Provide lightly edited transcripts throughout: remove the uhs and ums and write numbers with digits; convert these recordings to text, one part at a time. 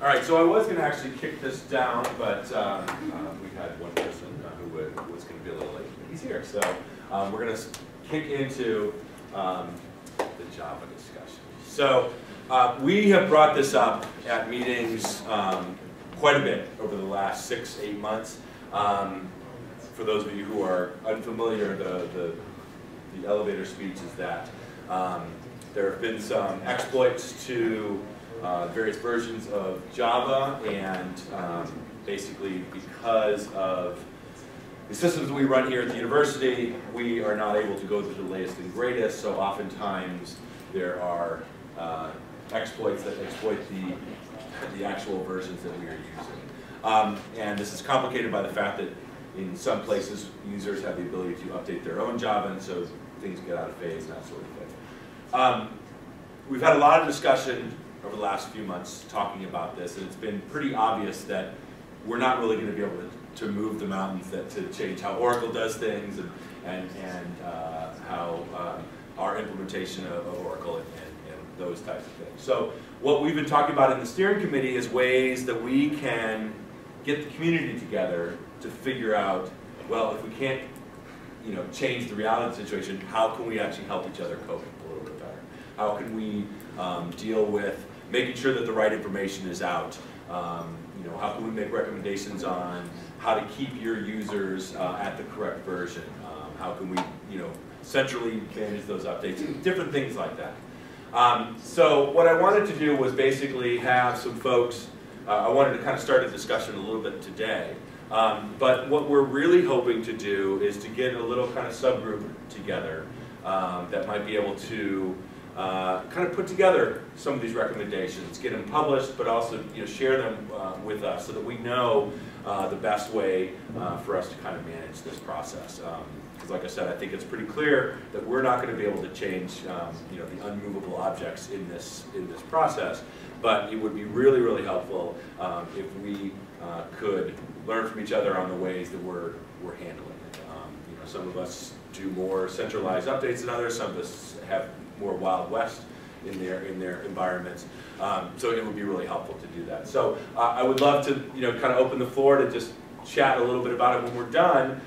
All right, so I was going to actually kick this down, but we had one person who was going to be a little late. He's here, so we're going to kick into the Java discussion. So we have brought this up at meetings quite a bit over the last 6-8 months. For those of you who are unfamiliar, the elevator speech is that there have been some exploits to various versions of Java, and basically because of the systems we run here at the university, we are not able to go through the latest and greatest, so oftentimes there are exploits that exploit the actual versions that we are using. And this is complicated by the fact that in some places users have the ability to update their own Java, and so things get out of phase and that sort of thing. We've had a lot of discussion over the last few months talking about this, and it's been pretty obvious that we're not really going to be able to move the mountains to change how Oracle does things and how our implementation of Oracle and those types of things. So what we've been talking about in the steering committee is ways that we can get the community together to figure out, well, if we can't change the reality situation, how can we actually help each other cope a little bit better? How can we deal with making sure that the right information is out? How can we make recommendations on how to keep your users at the correct version? How can we, centrally manage those updates? Different things like that. So what I wanted to do was basically have some folks. I wanted to kind of start a discussion a little bit today. But what we're really hoping to do is to get a little kind of subgroup together that might be able to kind of put together some of these recommendations, get them published, but also share them with us so that we know the best way for us to kind of manage this process. Because like I said, I think it's pretty clear that we're not going to be able to change the unmovable objects in this process, but it would be really, really helpful if we could learn from each other on the ways that we're handling it. Some of us do more centralized updates than others. Some of us have more Wild West in their environments. So it would be really helpful to do that. So I would love to kind of open the floor to just chat a little bit about it when we're done.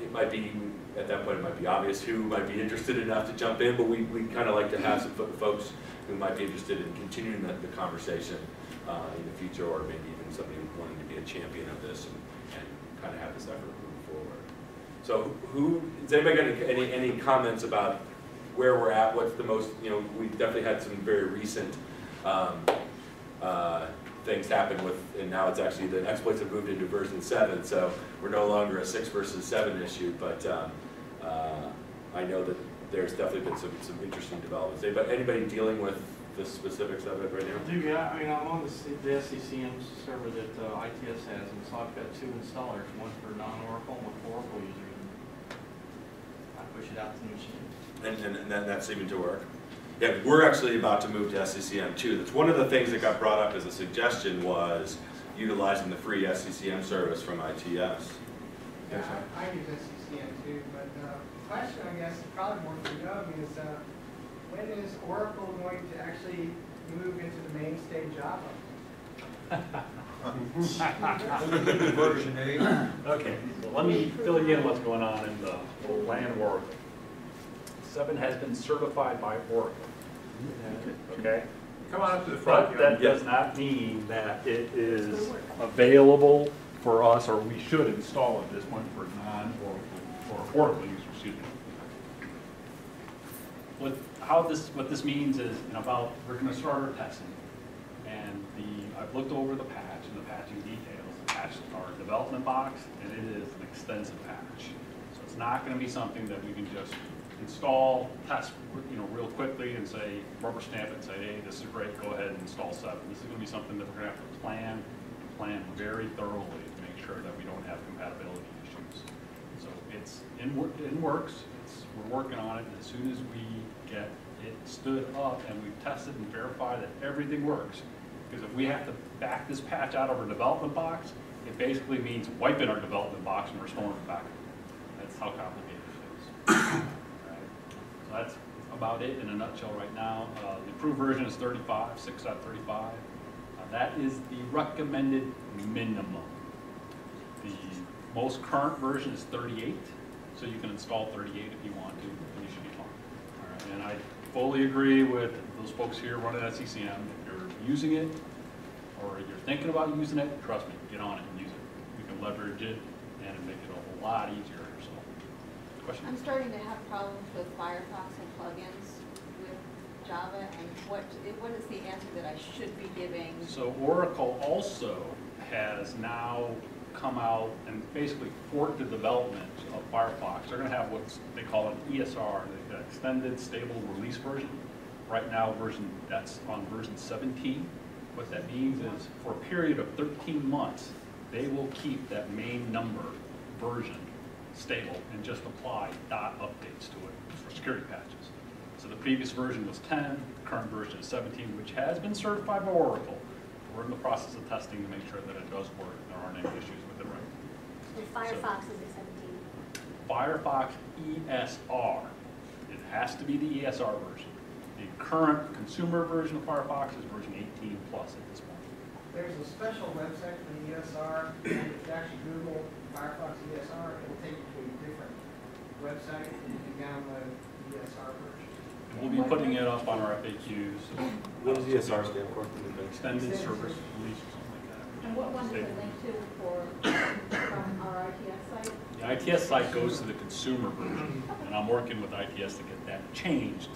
It might be, at that point, it might be obvious who might be interested enough to jump in, but we kind of like to have some folks who might be interested in continuing the conversation in the future, or maybe even somebody wanting to be a champion of this and kind of have this effort move forward. So has anybody got any comments about where we're at? What's the most, we've definitely had some very recent things happen with, and now it's actually, the exploits have moved into version 7, so we're no longer a 6 versus 7 issue, but I know that there's definitely been some interesting developments. Anybody dealing with the specifics of it right now? Yeah, I mean, I'm on the SCCM server that ITS has, and so I've got 2 installers, one for non-Oracle and one for Oracle users. I push it out to the machine. And that seeming to work? Yeah, we're actually about to move to SCCM too. That's one of the things that got brought up as a suggestion, was utilizing the free SCCM service from ITS. Yeah, I use SCCM too, but the question, I guess, probably more for Doug is, when is Oracle going to actually move into the mainstay Java? Version 8. Okay, so let me fill you in what's going on in the land of Oracle. 7 has been certified by Oracle. Okay? Come on up to the front. But that does not mean that it is available for us, or we should install at this point for non-Oracle or Oracle users, excuse me. What this means is, we're going to start our testing, and I've looked over the patch and the patching details. The patch is our development box, and it is an extensive patch. So it's not going to be something that we can just install, test, real quickly and say, rubber stamp it and say, hey, this is great, go ahead and install 7. This is going to be something that we're going to have to plan very thoroughly to make sure that we don't have compatibility issues. So it's in works. We're working on it, and as soon as we get it stood up and we've tested and verified that everything works, because if we have to back this patch out of our development box, it basically means wiping our development box and restoring it back. That's how complicated it is. So that's about it in a nutshell right now. The approved version is 35, 6.35. That is the recommended minimum. The most current version is 38, so you can install 38 if you want to, and you should be fine. All right, and I fully agree with those folks here running at CCM. If you're using it, or you're thinking about using it, trust me, get on it and use it. You can leverage it and make it a whole lot easier. So, question? I'm starting to have problems with Firefox and plugins with Java, and what is the answer that I should be giving? So Oracle also has now come out and basically forked the development of Firefox. They're going to have what they call an ESR, the Extended Stable Release version. Right now, that's on version 17. What that means is for a period of 13 months, they will keep that main number version stable and just apply dot updates to it for security patches. So the previous version was 10, the current version is 17, which has been certified by Oracle. We're in the process of testing to make sure that it does work and there aren't any issues with it right now. And Firefox is a 17. Firefox ESR. It has to be the ESR version. The current consumer version of Firefox is version 18 plus at this point. There's a special website for the ESR, and if you actually Google Firefox ESR, it will take you to a different website, and you can download the ESR version. And we'll be putting it up on our FAQs. What does ESR stand for? Extended Service Release or something like that. And what one does it link to from our ITS site? The ITS site goes to the consumer version, and I'm working with ITS to get that changed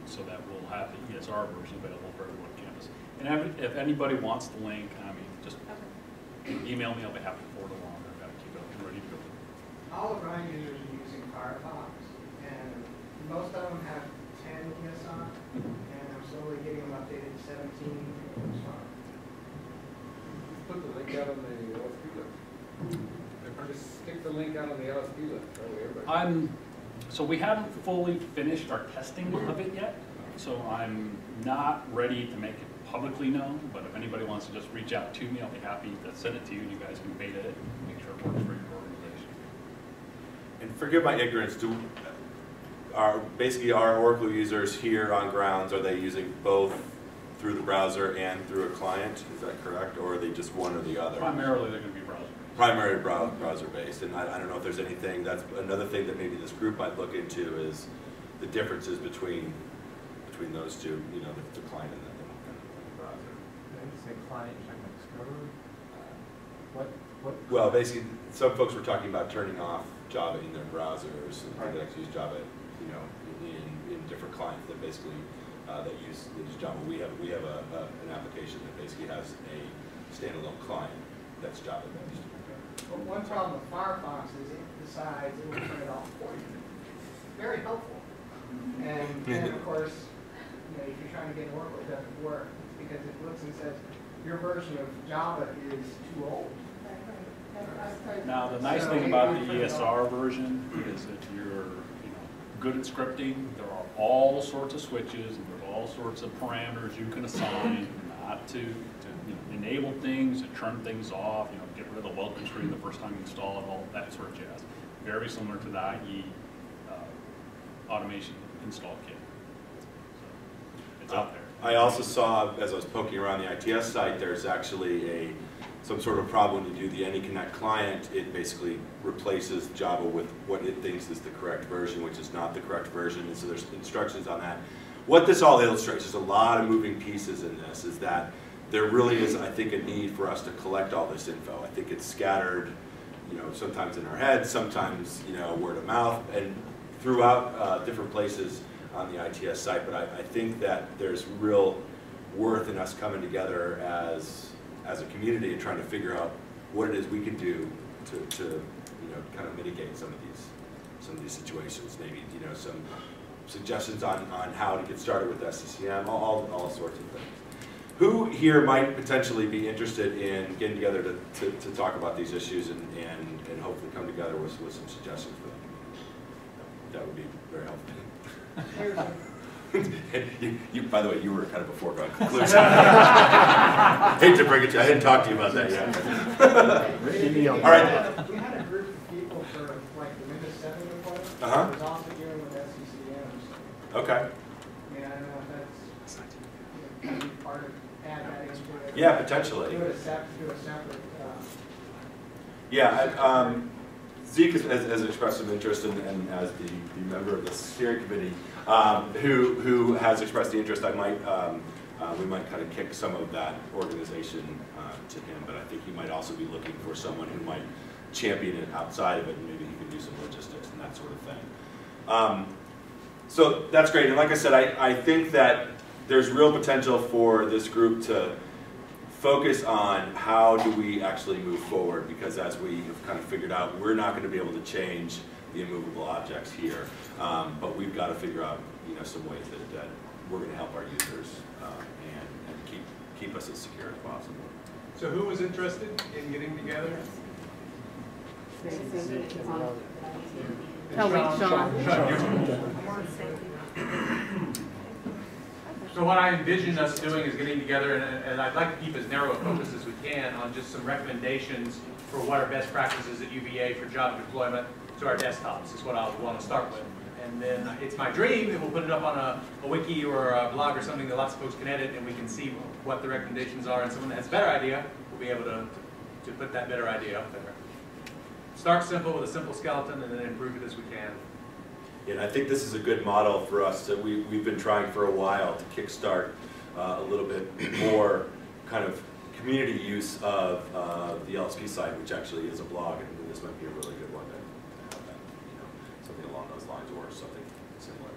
so that we'll have the ESR version available for everyone on campus. And if anybody wants the link, I mean, just email me. I'll be happy to forward it along. I've got to keep it up and ready to go. All of my users are using Firefox, and most of them have 10 ESR, and I'm slowly getting them updated to 17. It's fine. Put the link out on the LSP list. Just stick the link out on the LSP list. That way everybody. So we haven't fully finished our testing of it yet, so I'm not ready to make it publicly known, but if anybody wants to just reach out to me, I'll be happy to send it to you, and you guys can beta it and make sure it works for your organization. And forgive my ignorance, basically our Oracle users here on grounds, are they using both through the browser and through a client? Is that correct? Or are they just one or the other? Primarily, they're going to be browser. Primary browser based, and I don't know if there's anything, that's another thing that maybe this group might look into is the differences between those two, you know, the client and the browser. When you say client, you're talking about Discover? What? Well, basically, some folks were talking about turning off Java in their browsers, and they actually use Java, you know, in different clients that basically that use Java. We have an application that basically has a standalone client that's Java based. But one problem with Firefox is it decides it will turn it off for you. Very helpful. And then, of course, you know, if you're trying to get Oracle, it doesn't work. It's because it looks and says, your version of Java is too old. Now, the nice thing about the ESR version is if you're good at scripting, there are all sorts of switches and there's all sorts of parameters you can assign not to enable things, to turn things off, get rid of the welcome screen the first time you install it, all that sort of jazz. Very similar to the IE automation install kit. So it's out there. I also saw, as I was poking around the ITS site, there's actually some sort of problem when you do the AnyConnect client. It basically replaces Java with what it thinks is the correct version, which is not the correct version, and so there's instructions on that. What this all illustrates, there's a lot of moving pieces in this, is that there really is, I think, a need for us to collect all this info. I think it's scattered, sometimes in our heads, sometimes, word of mouth, and throughout different places on the ITS site. But I think that there's real worth in us coming together as a community and trying to figure out what it is we can do to kind of mitigate some of these situations. Maybe some suggestions on how to get started with SCCM, all sorts of things. Who here might potentially be interested in getting together to talk about these issues and hopefully come together with some suggestions for them? That would be very helpful. By the way, you were kind of a foregone conclusion. Hate to bring it to you. I didn't talk to you about that yet. All right. We had a group of people for like the Windows 7 deployment. Uh-huh. It was also dealing with SCCMs. Okay. I mean, I don't know if that's maybe part of, add that into it. Yeah, potentially. Do a separate, Yeah, Zeke has expressed some interest, and as the member of the steering committee who has expressed the interest, I might we might kind of kick some of that organization to him, but I think he might also be looking for someone who might champion it outside of it, and maybe he can do some logistics and that sort of thing. So that's great, and like I said, I think that there's real potential for this group to focus on how do we actually move forward, because as we have kind of figured out, we're not going to be able to change the immovable objects here, but we've got to figure out some ways that we're going to help our users and keep us as secure as possible. So who was interested in getting together? Oh, wait, Sean. So what I envision us doing is getting together, and I'd like to keep as narrow a focus as we can on just some recommendations for what are best practices at UVA for Java deployment to our desktops is what I would want to start with. And then it's my dream that we'll put it up on a wiki or a blog or something that lots of folks can edit, and we can see what the recommendations are, and someone that has a better idea will be able to put that better idea up there. Start simple with a simple skeleton and then improve it as we can. And I think this is a good model for us that we've been trying for a while to kickstart a little bit more kind of community use of the LSP site, which actually is a blog, and this might be a really good one to have that, something along those lines or something similar.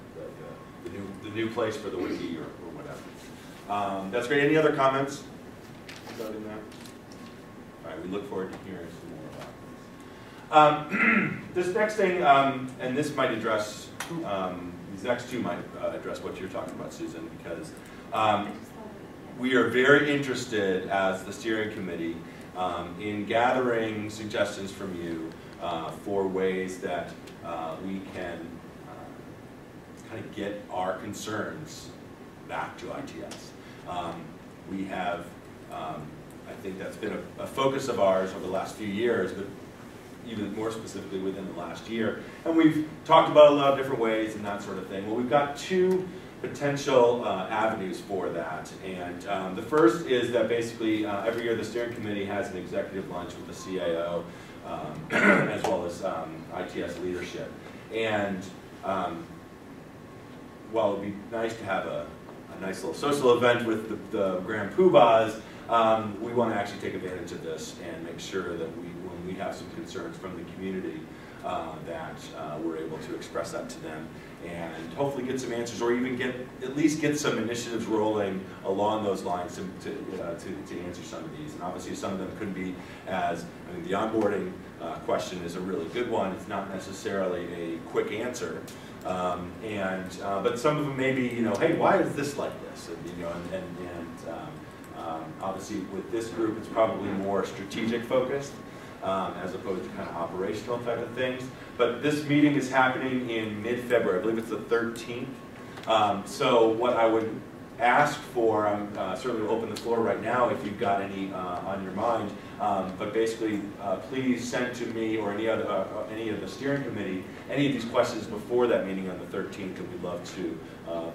The new place for the wiki or whatever. That's great. Any other comments regarding that? All right, we look forward to hearing some more about this next thing, and this might address, these next two might address what you're talking about, Susan, because we are very interested as the steering committee in gathering suggestions from you for ways that we can kind of get our concerns back to ITS. We have, I think that's been a focus of ours over the last few years, but even more specifically within the last year. And we've talked about a lot of different ways and that sort of thing. Well, we've got two potential avenues for that. And the first is that basically every year the steering committee has an executive lunch with the CIO as well as ITS leadership. And while it would be nice to have a nice little social event with the grand poobahs, we want to actually take advantage of this and make sure that when we have some concerns from the community that we're able to express that to them and hopefully get some answers, or even at least get some initiatives rolling along those lines to answer some of these. And obviously some of them could be the onboarding question is a really good one. It's not necessarily a quick answer. But some of them may be, hey, why is this like this? Obviously with this group, it's probably more strategic focused as opposed to kind of operational type of things. But this meeting is happening in mid-February. I believe it's the 13th. So what I would ask for, I'm certainly will open the floor right now if you've got any on your mind. But basically, please send to me or any of the steering committee any of these questions before that meeting on the 13th, and we'd love to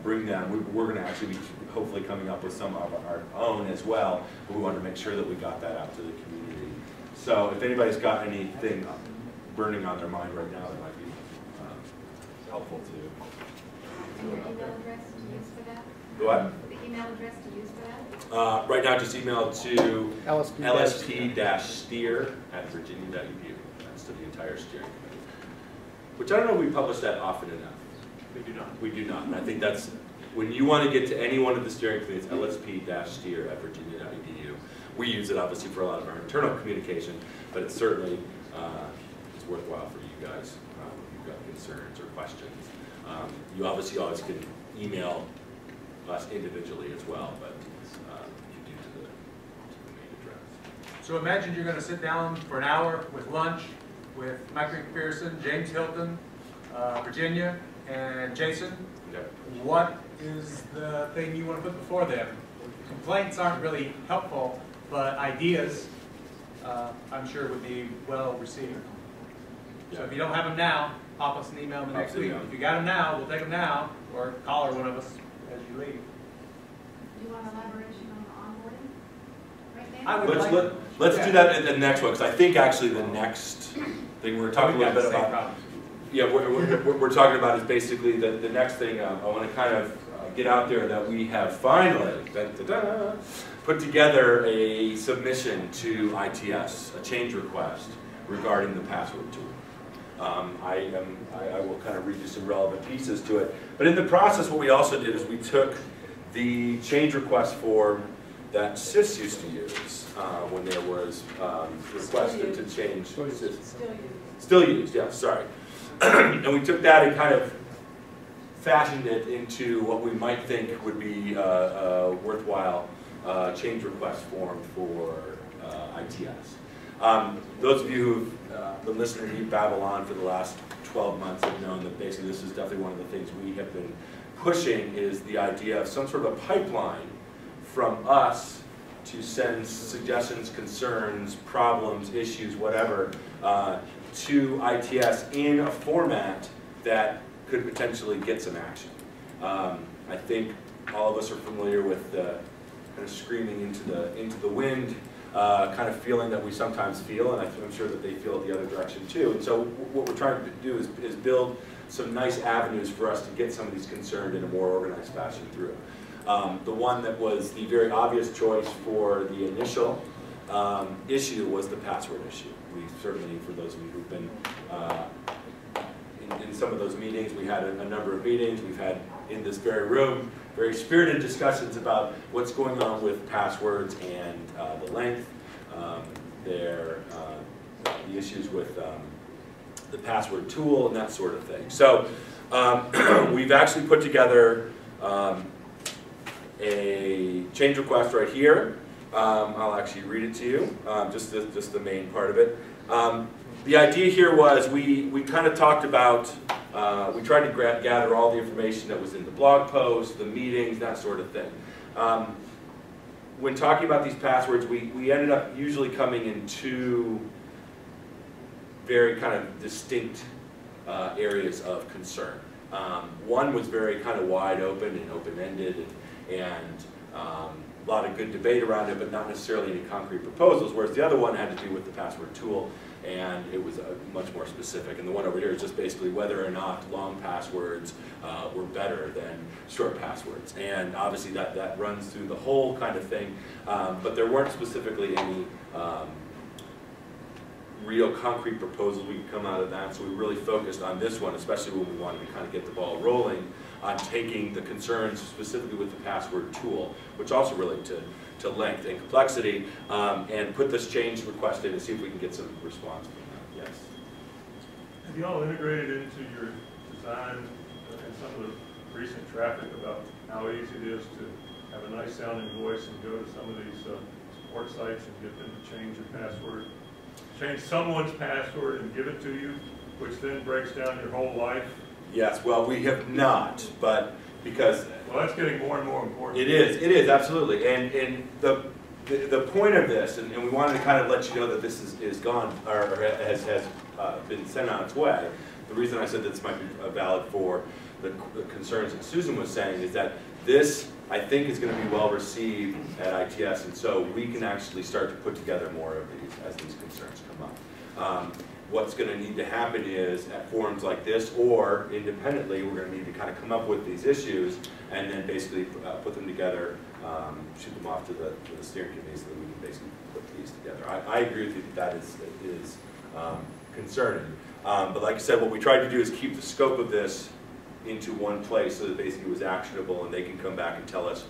bring them. We're going to actually be hopefully coming up with some of our own as well, but we want to make sure that we got that out to the community. So if anybody's got anything burning on their mind right now, that might be helpful to. And your email address to use for that? What? The email address to use for that? Right now, just email to lsp-steer@virginia.edu. That's to the entire steering committee. Which I don't know if we publish that often enough. We do not. We do not. And I think that's, when you want to get to any one of the steering committees, lsp-steer@virginia.edu. We use it obviously for a lot of our internal communication, but it's certainly it's worthwhile for you guys if you've got concerns or questions. You obviously always can email us individually as well, but you do to the main address. So imagine you're going to sit down for an hour with lunch with Mike McPherson, James Hilton, Virginia, and Jason. Yep. What is the thing you want to put before them? Complaints aren't really helpful, but ideas, I'm sure, would be well received. So if you don't have them now, pop us an email the next week. If you got them now, we'll take them now, or call one of us as you leave. You want to Let's do that in the next one, because I think actually the next thing we're talking a little bit about. Yeah, we're talking about is basically the next thing. I want to kind of get out there that we have finally put together a submission to ITS, a change request regarding the password tool. I will kind of read you some relevant pieces to it. But in the process, what we also did is we took the change request form that SIS used to use when there was requested to change. Still used, yeah, sorry. And we took that and kind of fashioned it into what we might think would be a worthwhile change request form for ITS. Those of you who've been listening to me babble on for the last 12 months have known that basically this is definitely one of the things we have been pushing, is the idea of some sort of a pipeline from us to send suggestions, concerns, problems, issues, whatever, to ITS in a format that could potentially get some action. I think all of us are familiar with the kind of screaming into the wind kind of feeling that we sometimes feel, and I'm sure that they feel it the other direction too. And so what we're trying to do is build some nice avenues for us to get some of these concerns in a more organized fashion through. The one that was the very obvious choice for the initial issue was the password issue. We certainly, for those of you who've been in some of those meetings, we had a number of meetings. We've had in this very room very spirited discussions about what's going on with passwords and the length, the issues with the password tool and that sort of thing. So we've actually put together a change request right here. I'll actually read it to you, just the main part of it. The idea here was we kind of talked about, we tried to gather all the information that was in the blog post, the meetings, that sort of thing. When talking about these passwords, we ended up usually coming in two very kind of distinct areas of concern. One was very kind of wide open and open-ended and a lot of good debate around it, but not necessarily any concrete proposals, whereas the other one had to do with the password tool, and it was much more specific. And the one over here is just basically whether or not long passwords were better than short passwords. And obviously that runs through the whole kind of thing, but there weren't specifically any real concrete proposals we could come out of that, so we really focused on this one, especially when we wanted to kind of get the ball rolling on taking the concerns specifically with the password tool, which also relate to length and complexity, and put this change request in and see if we can get some response from that. Yes? Have you all integrated into your design and some of the recent traffic about how easy it is to have a nice sounding voice and go to some of these support sites and get them to change your password? Change someone's password and give it to you, which then breaks down your whole life? Yes, well, we have not, but because... Well, that's getting more and more important. It is, absolutely. And the point of this, and we wanted to kind of let you know that this is gone, or has been sent on its way. The reason I said this might be valid for the concerns that Susan was saying is that this, I think, is going to be well received at ITS, and so we can actually start to put together more of these as these concerns come up. What's going to need to happen is at forums like this, or independently, we're going to need to kind of come up with these issues and then basically put them together, shoot them off to the steering committee so that we can basically put these together. I agree with you that is concerning. But like I said, what we tried to do is keep the scope of this into one place so that basically it was actionable and they can come back and tell us,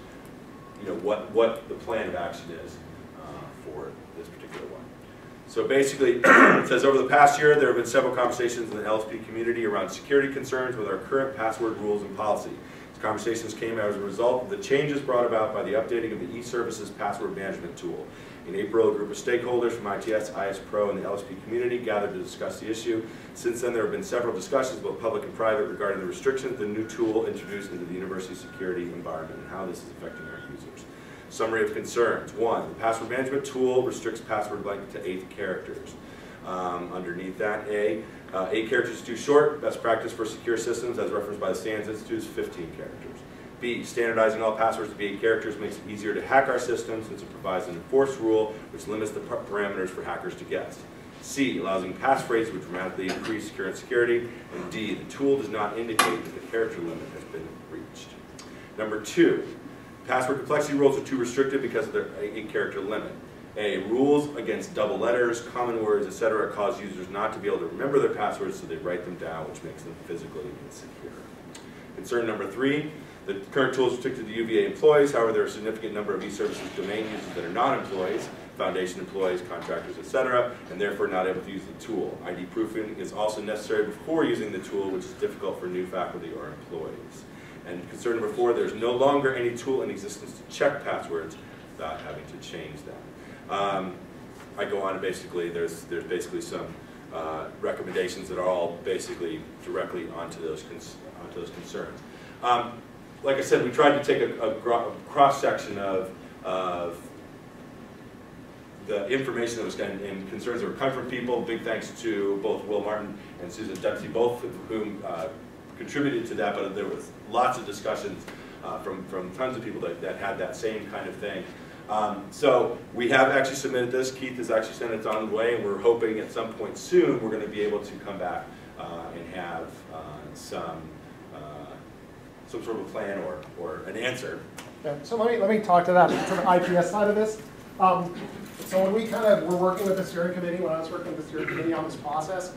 you know, what the plan of action is for this particular one. So basically, it says, over the past year, there have been several conversations in the LSP community around security concerns with our current password rules and policy. These conversations came as a result of the changes brought about by the updating of the e-services password management tool. In April, a group of stakeholders from ITS, IS Pro, and the LSP community gathered to discuss the issue. Since then, there have been several discussions, both public and private, regarding the restrictions the new tool introduced into the university security environment and how this is affecting our users. Summary of concerns. 1, the password management tool restricts password length to 8 characters. Underneath that, 8 characters is too short. Best practice for secure systems, as referenced by the Standards Institute, is 15 characters. B, standardizing all passwords to 8 characters makes it easier to hack our system since it provides an enforced rule which limits the parameters for hackers to guess. C, allowing passphrase would dramatically increase current security. And D, the tool does not indicate that the character limit has been reached. Number 2, password complexity rules are too restrictive because of their 8-character limit. A, rules against double letters, common words, etc. cause users not to be able to remember their passwords, so they write them down, which makes them physically insecure. Concern number 3, the current tool is restricted to UVA employees. However, there are a significant number of e-services domain users that are not employees, foundation employees, contractors, etc., and therefore not able to use the tool. ID proofing is also necessary before using the tool, which is difficult for new faculty or employees. And concern number 4, there's no longer any tool in existence to check passwords without having to change them. I go on and basically, there's basically some recommendations that are all basically directly onto those concerns. Like I said, we tried to take a cross-section of the information that was done and concerns that were coming from people. Big thanks to both Will Martin and Susan Dempsey, both of whom contributed to that, but there was lots of discussions from tons of people that had that same kind of thing. So we have actually submitted this. Keith has actually sent it on the way, and we're hoping at some point soon we're going to be able to come back and have some sort of a plan or an answer. Yeah, so let me talk to that, to the IPS side of this. So when we were working with the steering committee, when I was working with the steering committee on this process,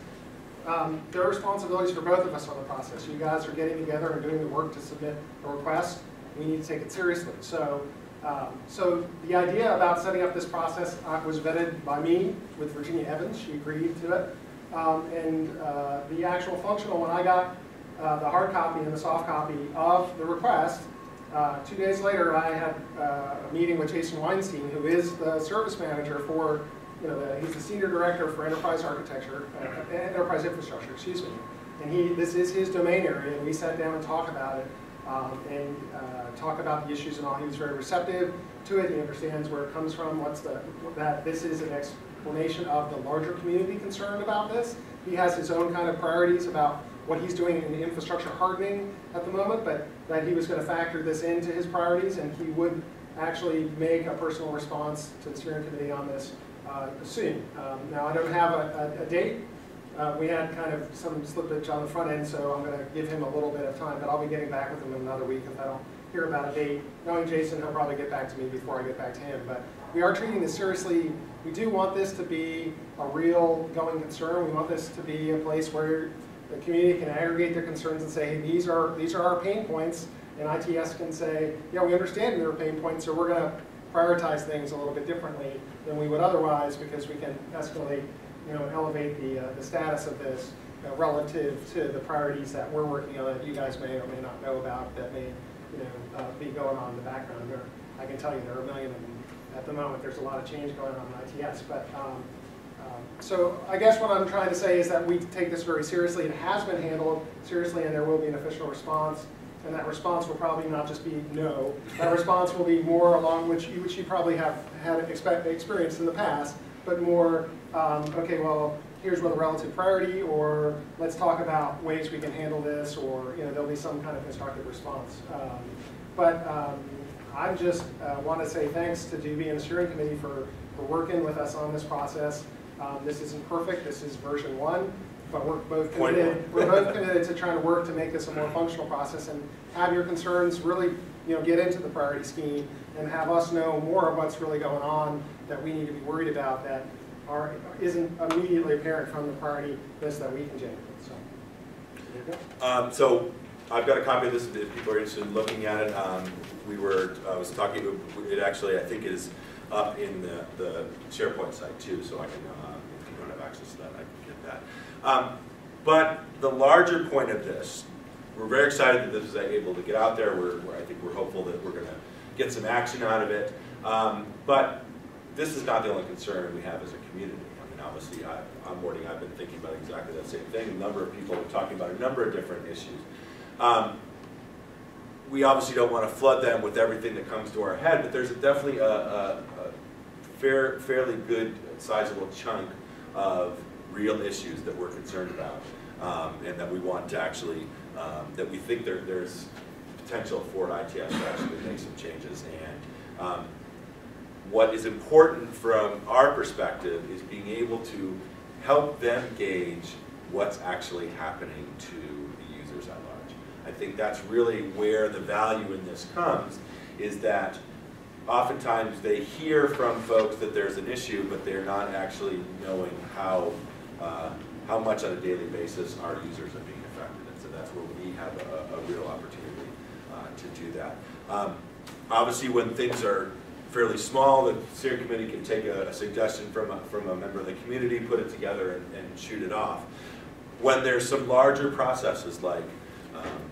there are responsibilities for both of us on the process. You guys are getting together and doing the work to submit a request. We need to take it seriously. So the idea about setting up this process was vetted by me with Virginia Evans. She agreed to it. The actual functional, when I got the hard copy and the soft copy of the request, 2 days later I had a meeting with Jason Weinstein, who is the service manager for, he's the senior director for enterprise architecture, enterprise infrastructure, excuse me. And this is his domain area, and we sat down and talked about it. Talk about the issues and all. He was very receptive to it. He understands where it comes from. That this is an explanation of the larger community concern about this. He has his own kind of priorities about what he's doing in the infrastructure hardening at the moment, but that he was going to factor this into his priorities, and he would actually make a personal response to the steering committee on this soon. Now I don't have a date. We had kind of some slippage on the front end, so I'm going to give him a little bit of time, but I'll be getting back with him in another week if I don't hear about a date. Knowing Jason, he'll probably get back to me before I get back to him, but we are treating this seriously. We do want this to be a real going concern. We want this to be a place where the community can aggregate their concerns and say, hey, these are our pain points, and ITS can say, yeah, we understand there are pain points, so we're going to prioritize things a little bit differently than we would otherwise, because we can escalate, elevate the status of this relative to the priorities that we're working on that you guys may or may not know about that may be going on in the background. I can tell you there are a million of them at the moment. There's a lot of change going on in ITS, but so I guess what I'm trying to say is that we take this very seriously. It has been handled seriously, and there will be an official response. And that response will probably not just be no. That response will be more along which you probably have had experience in the past, but more, okay, well, here's what a relative priority, or let's talk about ways we can handle this, or there'll be some kind of constructive response. I just want to say thanks to DB and the steering committee for working with us on this process. This isn't perfect. This is version 1. But we're both committed. We're both committed to trying to work to make this a more functional process and have your concerns really, get into the priority scheme and have us know more of what's really going on that we need to be worried about that isn't immediately apparent from the priority list that we can generate. So I've got a copy of this if people are interested in looking at it. I was talking. It actually I think is up in the SharePoint site too, so I can if you don't have access to that, I can get that. But the larger point of this, we're very excited that this is able to get out there. I think we're hopeful that we're going to get some action out of it. But this is not the only concern we have as a community. I mean, obviously, onboarding, I've been thinking about exactly that same thing. A number of people are talking about a number of different issues. We obviously don't want to flood them with everything that comes to our head, but there's definitely a fairly good, sizable chunk of real issues that we're concerned about, and that we want to actually, that we think there's potential for ITS to actually make some changes. And what is important from our perspective is being able to help them gauge what's actually happening to the users at large. I think that's really where the value in this comes, is that oftentimes they hear from folks that there's an issue, but they're not actually knowing how much on a daily basis our users are being affected. And so that's where we have a real opportunity to do that. Obviously, when things are fairly small, the steering committee can take a suggestion from a member of the community, put it together, and shoot it off. When there's some larger processes like,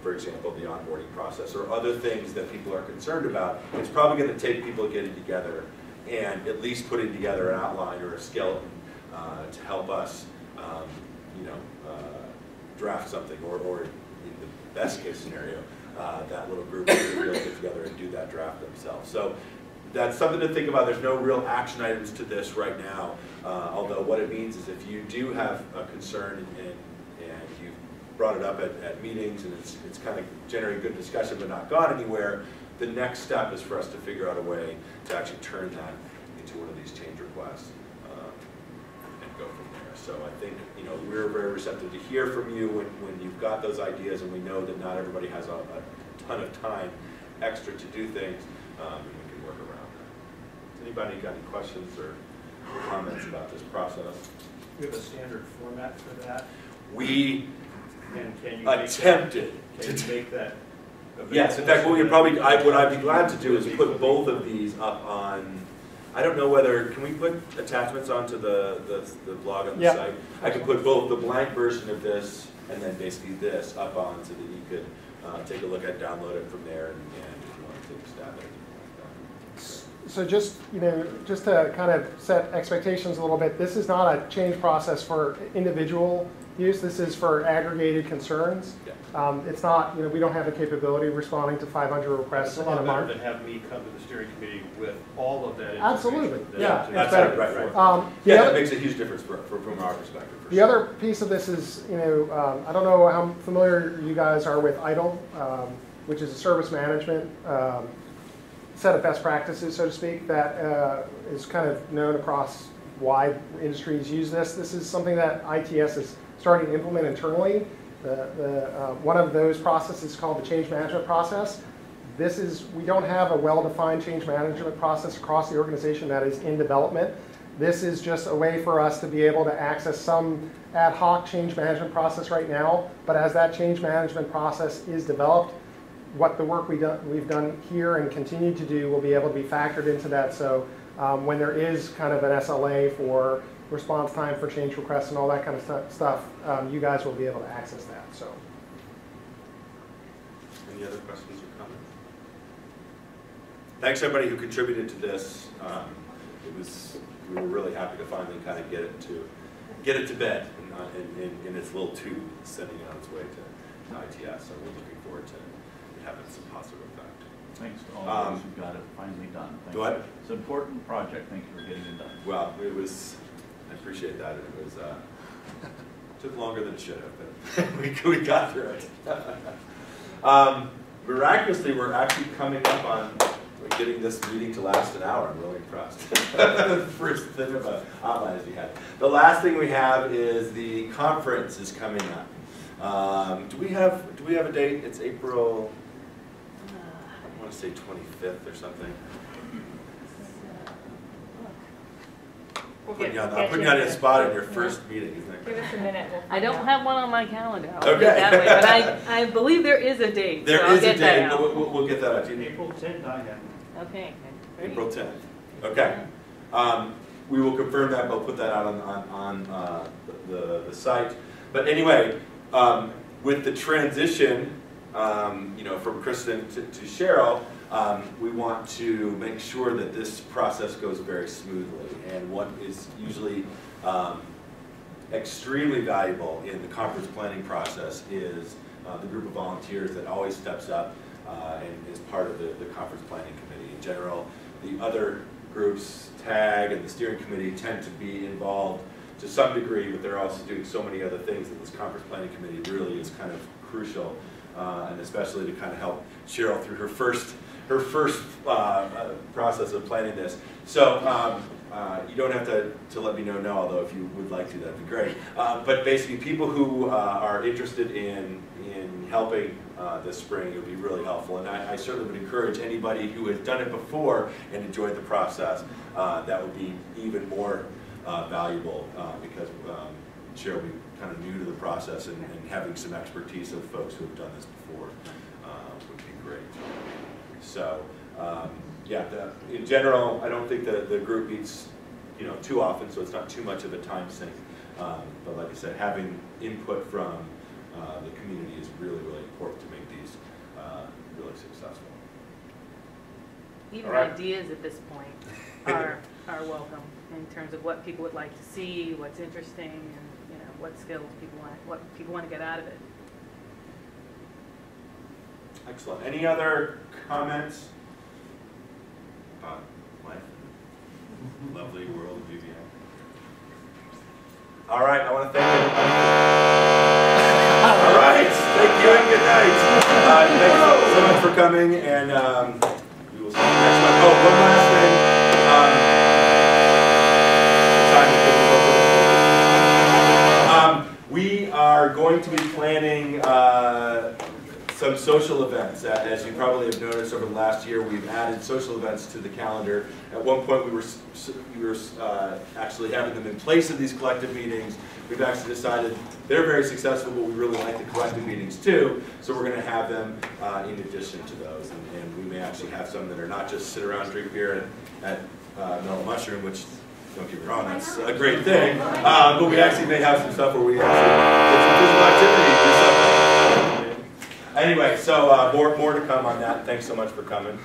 for example, the onboarding process or other things that people are concerned about, it's probably going to take people getting together and at least putting together an outline or a skeleton to help us, draft something, or in the best case scenario, that little group will really get together and do that draft themselves. So that's something to think about. There's no real action items to this right now, although what it means is if you do have a concern and you've brought it up at meetings and it's kind of generating good discussion but not gone anywhere, the next step is for us to figure out a way to actually turn that into one of these change requests and go from there. So I think we're very receptive to hear from you when you've got those ideas, and we know that not everybody has a ton of time extra to do things, and we can work around that. Anybody got any questions or comments about this process? We have a standard format for that? We can you attempted to make that available? Yes, in fact, what I'd be glad to do is put both of these up on, I don't know whether, can we put attachments onto the blog on the site? I could put both the blank version of this and then basically this up on so that you could take a look at, download it from there, and if you want to take a stab at it. So just to kind of set expectations a little bit, this is not a change process for individual use. This is for aggregated concerns. Yeah. It's not, we don't have the capability of responding to 500 requests in a month. It's a lot better than have me come to the steering committee with all of that information. Absolutely, yeah. That's better. Right. That makes a huge difference from our perspective. The other piece of this is, I don't know how familiar you guys are with IDLE, which is a service management set of best practices, so to speak, that is kind of known across wide industries use this. This is something that ITS is starting to implement internally. One of those processes is called the change management process. We don't have a well-defined change management process across the organization that is in development. This is just a way for us to be able to access some ad hoc change management process right now, but as that change management process is developed, what the work we've done here and continue to do will be able to be factored into that. So when there is kind of an SLA for response time for change requests and all that kind of stuff, you guys will be able to access that. So, any other questions or comments? Thanks everybody who contributed to this. We were really happy to finally kind of get it to bed in its little tube, sending it on its way to ITS. So we're looking forward to it having some positive effect. Thanks to all those who got it finally done. Do what? It's an important project. Thank you for getting it done. Well, I appreciate that. It was took longer than it should have, but we got through it. Miraculously, we're actually coming up on getting this meeting to last an hour. I'm really impressed. The first bit of an outline as we had. The last thing we have is the conference is coming up. Do we have a date? It's April. I want to say 25th or something. I'm putting you on a spot in your first meeting, isn't it? Give us a minute. I don't have one on my calendar. I'll Okay. put it that way, but I believe there is a date. There so is I'll a get that date, out. but we'll get that out to you. April 10th, I have. Okay. April 10th. Okay. We will confirm that. We'll put that out on the site. But anyway, with the transition, from Kristen to Cheryl, we want to make sure that this process goes very smoothly. And what is usually extremely valuable in the conference planning process is the group of volunteers that always steps up and is part of the conference planning committee. In general, the other groups, TAG and the steering committee, tend to be involved to some degree, but they're also doing so many other things that this conference planning committee really is kind of crucial and especially to kind of help Cheryl through her first process of planning this. So you don't have to let me know now, although if you would like to, that'd be great. But basically, people who are interested in helping this spring, it would be really helpful. And I certainly would encourage anybody who has done it before and enjoyed the process, that would be even more valuable because Cheryl will be kind of new to the process, and having some expertise of folks who have done this before would be great. So, yeah, in general, I don't think the group meets, too often, so it's not too much of a time sink. But like I said, having input from the community is really, really important to make these really successful. Even All right. ideas at this point are welcome in terms of what people would like to see, what's interesting, and what skills people want to get out of it. Excellent. Any other comments about life in the lovely world of UVA? All right, I want to thank everybody. All right, thank you and good night. Thanks so much for coming, and we will see you next time. Oh, one last thing. We are going to be planning some social events. As you probably have noticed over the last year, we've added social events to the calendar. At one point, we were actually having them in place of these collective meetings. We've actually decided they're very successful, but we really like the collective meetings too, so we're going to have them in addition to those. And we may actually have some that are not just sit around, drink beer at Mellow Mushroom, which, don't get me wrong, that's a great thing, but we actually may have some stuff where we actually get some physical activity, do something. Anyway, so more to come on that. Thanks so much for coming.